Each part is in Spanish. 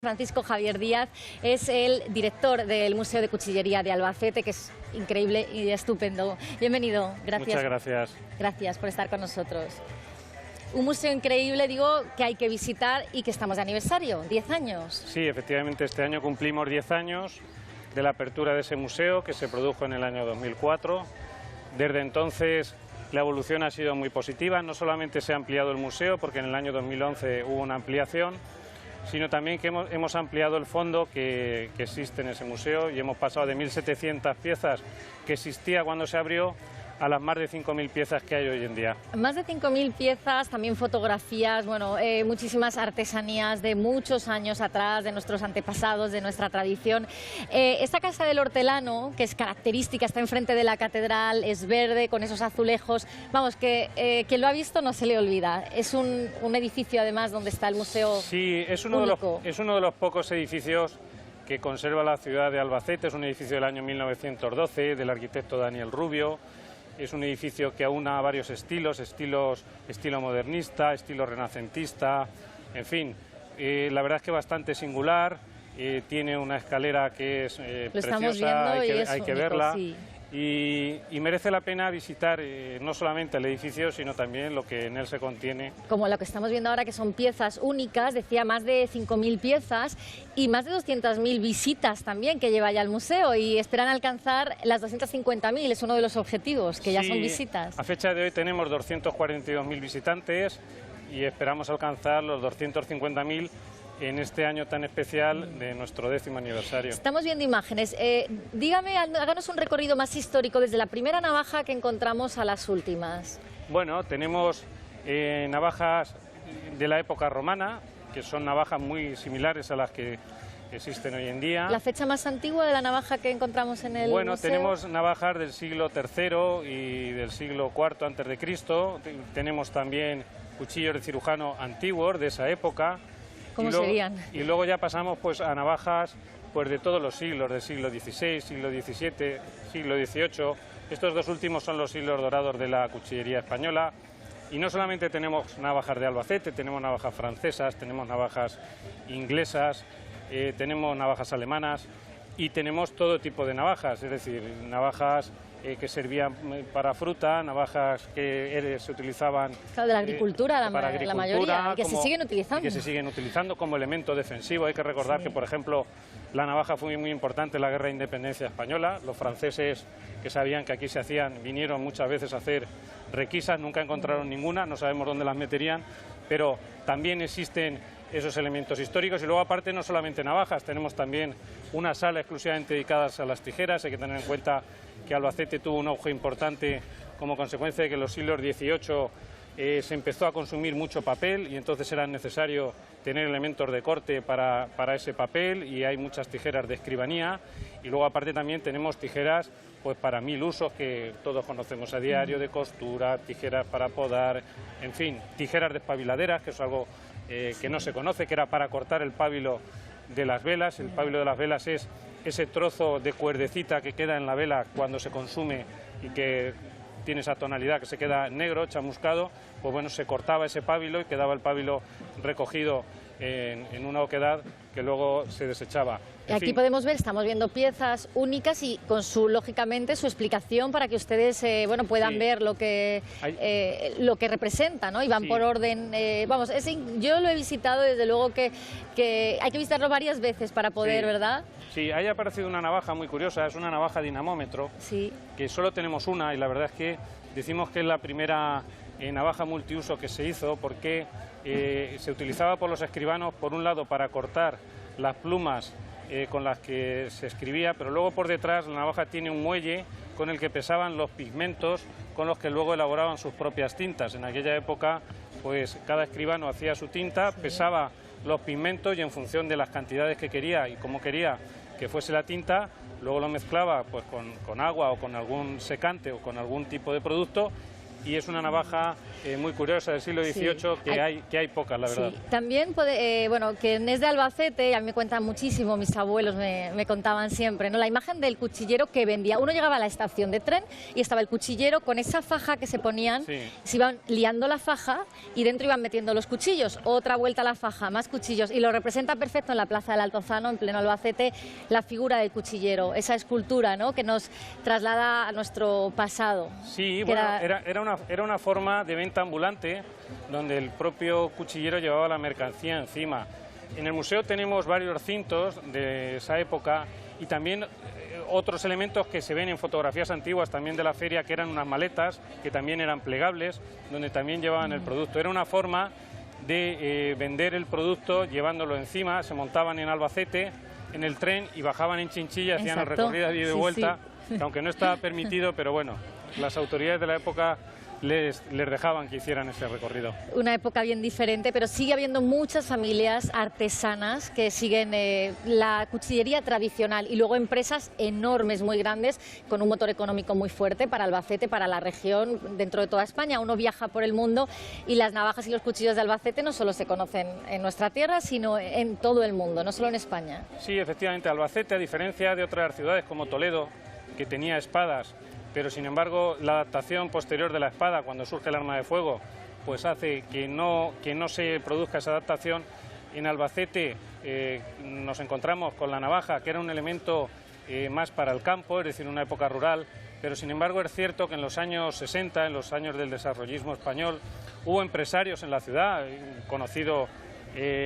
Francisco Javier Díaz es el director del Museo de Cuchillería de Albacete, que es increíble y estupendo. Bienvenido, gracias. Muchas gracias. Gracias por estar con nosotros. Un museo increíble, digo, que hay que visitar y que estamos de aniversario, 10 años. Sí, efectivamente, este año cumplimos 10 años de la apertura de ese museo, que se produjo en el año 2004. Desde entonces la evolución ha sido muy positiva. No solamente se ha ampliado el museo, porque en el año 2011 hubo una ampliación, sino también que hemos ampliado el fondo que existe en ese museo y hemos pasado de 1.700 piezas que existía cuando se abrió a las más de 5.000 piezas que hay hoy en día. Más de 5.000 piezas, también fotografías, bueno, muchísimas artesanías de muchos años atrás, de nuestros antepasados, de nuestra tradición. Esta casa del hortelano, que es característica, está enfrente de la catedral, es verde, con esos azulejos. Vamos, que quien lo ha visto no se le olvida. Es un edificio, además, donde está el museo. Sí, es uno de los pocos edificios que conserva la ciudad de Albacete. Es un edificio del año 1912, del arquitecto Daniel Rubio. Es un edificio que aúna varios estilo modernista, estilo renacentista, en fin, la verdad es que bastante singular, tiene una escalera que es preciosa, hay que verla. Sí. Y merece la pena visitar no solamente el edificio, sino también lo que en él se contiene. Como lo que estamos viendo ahora, que son piezas únicas, decía más de 5.000 piezas y más de 200.000 visitas también que lleva ya el museo, y esperan alcanzar las 250.000, es uno de los objetivos, que ya son visitas. A fecha de hoy tenemos 242.000 visitantes y esperamos alcanzar los 250.000 en este año tan especial de nuestro 10º aniversario. Estamos viendo imágenes. Dígame, háganos un recorrido más histórico desde la primera navaja que encontramos a las últimas. Bueno, tenemos navajas de la época romana, que son navajas muy similares a las que existen hoy en día. ¿La fecha más antigua de la navaja que encontramos en el museo? Tenemos navajas del siglo III y del siglo IV antes de Cristo. Tenemos también cuchillos de cirujano antiguos de esa época. ¿Cómo serían? Y luego ya pasamos pues a navajas pues de todos los siglos, del siglo XVI, siglo XVII, siglo XVIII. Estos dos últimos son los siglos dorados de la cuchillería española. Y no solamente tenemos navajas de Albacete, tenemos navajas francesas, tenemos navajas inglesas, tenemos navajas alemanas y tenemos todo tipo de navajas, es decir, navajas que servían para fruta, navajas que se utilizaban... Claro, de la agricultura, la mayoría, y que se siguen utilizando como elemento defensivo. Hay que recordar que, por ejemplo, la navaja fue muy importante en la Guerra de Independencia Española. Los franceses, que sabían que aquí se hacían, vinieron muchas veces a hacer requisas, nunca encontraron ninguna, no sabemos dónde las meterían, pero también existen esos elementos históricos. Y luego, aparte, no solamente navajas, tenemos también una sala exclusivamente dedicada a las tijeras. Hay que tener en cuenta que Albacete tuvo un auge importante como consecuencia de que en los siglos XVIII se empezó a consumir mucho papel y entonces era necesario tener elementos de corte para ese papel, y hay muchas tijeras de escribanía. Y luego, aparte, también tenemos tijeras pues para 1000 usos que todos conocemos a diario, de costura, tijeras para podar, en fin, tijeras despabiladeras, que es algo que no se conoce, que era para cortar el pábilo de las velas. El pábilo de las velas es ese trozo de cuerdecita que queda en la vela cuando se consume y que tiene esa tonalidad que se queda negro, chamuscado. Pues bueno, se cortaba ese pábilo y quedaba el pábilo recogido en una oquedad que luego se desechaba. Y aquí podemos ver, estamos viendo piezas únicas y con lógicamente su explicación para que ustedes puedan ver lo que representa, ¿no? Y van por orden. Yo lo he visitado, desde luego que hay que visitarlo varias veces para poder, ¿verdad? Sí, ahí ha aparecido una navaja muy curiosa, es una navaja dinamómetro, que solo tenemos una, y la verdad es que decimos que es la primera navaja multiuso que se hizo, porque se utilizaba por los escribanos, por un lado, para cortar las plumas con las que se escribía, pero luego por detrás la navaja tiene un muelle con el que pesaban los pigmentos con los que luego elaboraban sus propias tintas. En aquella época, pues cada escribano hacía su tinta, pesaba los pigmentos y en función de las cantidades que quería y cómo quería que fuese la tinta, luego lo mezclaba pues con agua o con algún secante o con algún tipo de producto y es una navaja muy curiosa del siglo XVIII, que hay pocas, la verdad. Sí. También, bueno, quien es de Albacete, a mí me cuentan muchísimo, mis abuelos me contaban siempre, ¿no? La imagen del cuchillero que vendía. Uno llegaba a la estación de tren y estaba el cuchillero con esa faja que se ponían, se iban liando la faja y dentro iban metiendo los cuchillos, otra vuelta a la faja, más cuchillos, y lo representa perfecto en la Plaza del Altozano, en pleno Albacete, la figura del cuchillero, esa escultura, ¿no?, que nos traslada a nuestro pasado. Sí, bueno, era una forma de venta ambulante donde el propio cuchillero llevaba la mercancía encima. En el museo tenemos varios recintos de esa época y también otros elementos que se ven en fotografías antiguas también de la feria, que eran unas maletas que también eran plegables, donde también llevaban el producto. Era una forma de vender el producto llevándolo encima. Se montaban en Albacete en el tren y bajaban en Chinchilla, hacían el recorrido de ida y vuelta, aunque no estaba permitido, pero bueno, las autoridades de la época les dejaban que hicieran ese recorrido. Una época bien diferente, pero sigue habiendo muchas familias artesanas que siguen la cuchillería tradicional y luego empresas enormes, muy grandes, con un motor económico muy fuerte para Albacete, para la región, dentro de toda España. Uno viaja por el mundo y las navajas y los cuchillos de Albacete no solo se conocen en nuestra tierra, sino en todo el mundo, no solo en España. Sí, efectivamente, Albacete, a diferencia de otras ciudades como Toledo, que tenía espadas, pero sin embargo la adaptación posterior de la espada cuando surge el arma de fuego pues hace que no se produzca esa adaptación. En Albacete nos encontramos con la navaja, que era un elemento más para el campo, es decir, una época rural, pero sin embargo es cierto que en los años 60, en los años del desarrollismo español, hubo empresarios en la ciudad, conocido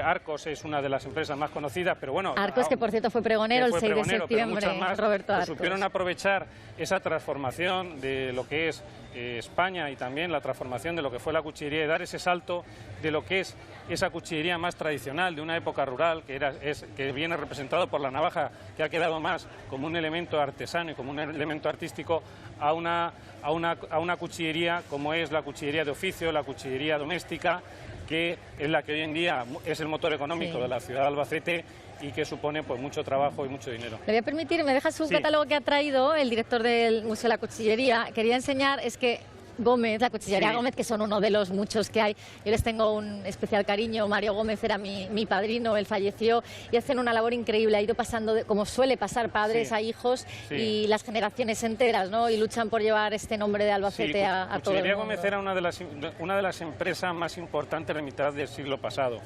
Arcos es una de las empresas más conocidas, pero bueno... Arcos, que por cierto fue pregonero el 6 de septiembre, Roberto Arcos. Supieron aprovechar esa transformación de lo que es España y también la transformación de lo que fue la cuchillería y dar ese salto de lo que es esa cuchillería más tradicional de una época rural, que viene representado por la navaja, que ha quedado más como un elemento artesano y como un elemento artístico, a una cuchillería como es la cuchillería de oficio, la cuchillería doméstica, que es la que hoy en día es el motor económico de la ciudad de Albacete y que supone pues mucho trabajo y mucho dinero. Le voy a permitir, me dejas un catálogo que ha traído el director del Museo de la Cuchillería. Quería enseñar, es que Gómez, la cuchillería Gómez, que son uno de los muchos que hay. Yo les tengo un especial cariño. Mario Gómez era mi padrino, él falleció y hacen una labor increíble. Ha ido pasando, como suele pasar, padres a hijos y las generaciones enteras, ¿no? Y luchan por llevar este nombre de Albacete a todo el mundo. Cuchillería Gómez era una de las empresas más importantes de mitad del siglo pasado.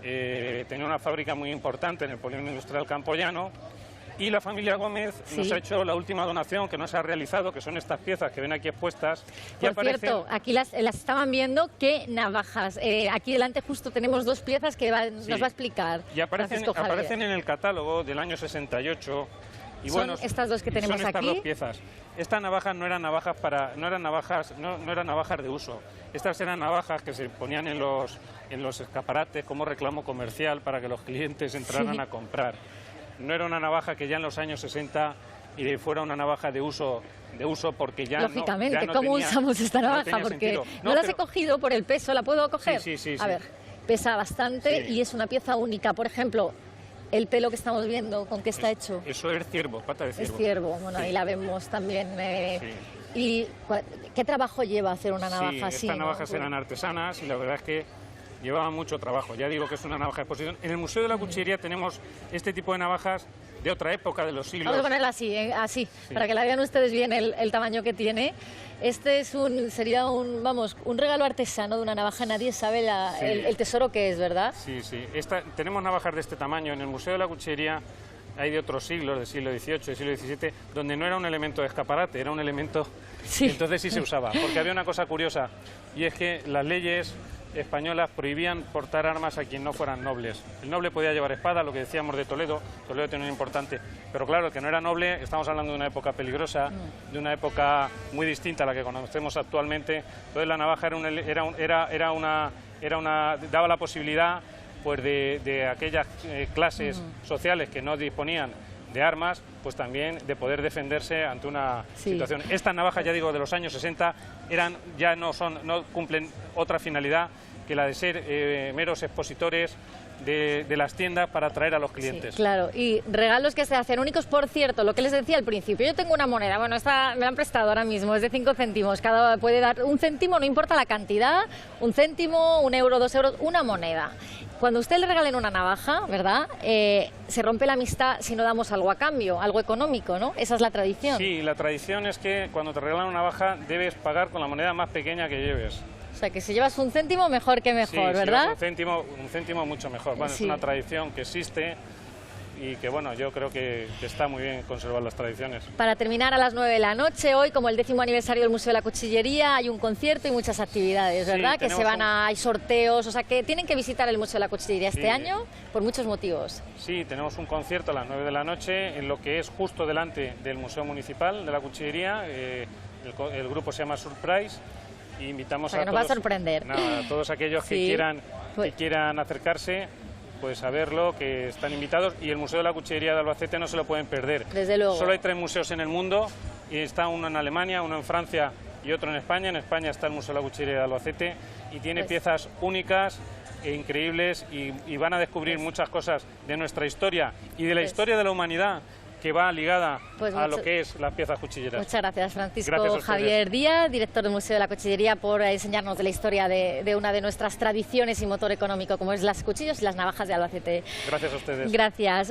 Tenía una fábrica muy importante en el polígono industrial Campoyano. Y la familia Gómez nos ha hecho la última donación que no se ha realizado, que son estas piezas que ven aquí expuestas. Por cierto, aquí las estaban viendo, qué navajas. Aquí delante justo tenemos dos piezas que nos va a explicar. Y aparecen en el catálogo del año 68. Y son estas dos que tenemos aquí. Estas dos piezas. Estas navajas no eran navajas de uso. Estas eran navajas que se ponían en los escaparates como reclamo comercial para que los clientes entraran a comprar. No era una navaja que ya en los años 60 fuera una navaja de uso porque ya lógicamente, ¿cómo usamos esta navaja? Porque no las he cogido por el peso, ¿la puedo coger? Sí. A ver, pesa bastante y es una pieza única. Por ejemplo, el pelo que estamos viendo, ¿con qué está hecho? Eso es ciervo, pata de ciervo. Es ciervo, bueno, ahí la vemos también. ¿Y qué trabajo lleva hacer una navaja así? Estas navajas eran artesanas y la verdad es que llevaban mucho trabajo. Ya digo que es una navaja de exposición. En el Museo de la Cuchillería tenemos este tipo de navajas de otra época, de los siglos... Vamos a ponerla así, para que la vean ustedes bien el tamaño que tiene. Este sería un regalo artesano de una navaja. Nadie sabe el tesoro que es, ¿verdad? Sí. Tenemos navajas de este tamaño. En el Museo de la Cuchillería hay de otros siglos, del siglo XVIII, del siglo XVII, donde no era un elemento de escaparate, era un elemento... Entonces sí se usaba, porque había una cosa curiosa, y es que las leyes españolas prohibían portar armas a quien no fueran nobles. El noble podía llevar espada, lo que decíamos de Toledo tenía un importante, pero claro, el que no era noble, estamos hablando de una época peligrosa, de una época muy distinta a la que conocemos actualmente. Entonces la navaja daba la posibilidad pues de aquellas clases sociales que no disponían de armas, pues también de poder defenderse ante una situación. Estas navajas, ya digo, de los años 60, no cumplen otra finalidad que la de ser meros expositores de las tiendas para atraer a los clientes. Sí, claro, y regalos que se hacen únicos. Por cierto, lo que les decía al principio, yo tengo una moneda, bueno, esta me la han prestado ahora mismo, es de 5 céntimos, cada puede dar un céntimo, no importa la cantidad, un céntimo, 1 euro, 2 euros, una moneda. Cuando usted le regalen una navaja, ¿verdad? Se rompe la amistad si no damos algo a cambio, algo económico, ¿no? Esa es la tradición. Sí, la tradición es que cuando te regalan una navaja debes pagar con la moneda más pequeña que lleves. O sea, que si llevas un céntimo, mejor que mejor, Sí, ¿verdad? Si llevas un céntimo mucho mejor. Bueno, Sí. es una tradición que existe y que, bueno, yo creo que está muy bien conservar las tradiciones. Para terminar, a las 9 de la noche, hoy, como el 10º aniversario del Museo de la Cuchillería, hay un concierto y muchas actividades, ¿verdad? Sí, Que se van hay sorteos, o sea, que tienen que visitar el Museo de la Cuchillería este año por muchos motivos. Sí, tenemos un concierto a las 9 de la noche en lo que es justo delante del Museo Municipal de la Cuchillería. El grupo se llama Surprise. Y invitamos O sea, que nos va a sorprender. A todos aquellos Sí, que quieran acercarse, pues a verlo, que están invitados. Y el Museo de la Cuchillería de Albacete no se lo pueden perder. Desde luego. Solo hay 3 museos en el mundo, y está uno en Alemania, uno en Francia y otro en España. En España está el Museo de la Cuchillería de Albacete y tiene piezas únicas e increíbles, y van a descubrir muchas cosas de nuestra historia y de la historia de la humanidad, que va ligada a lo que es las piezas cuchilleras. Muchas gracias, Francisco. Gracias Javier Díaz, director del Museo de la Cuchillería, por enseñarnos de la historia de una de nuestras tradiciones y motor económico, como es las cuchillos y las navajas de Albacete. Gracias a ustedes. Gracias.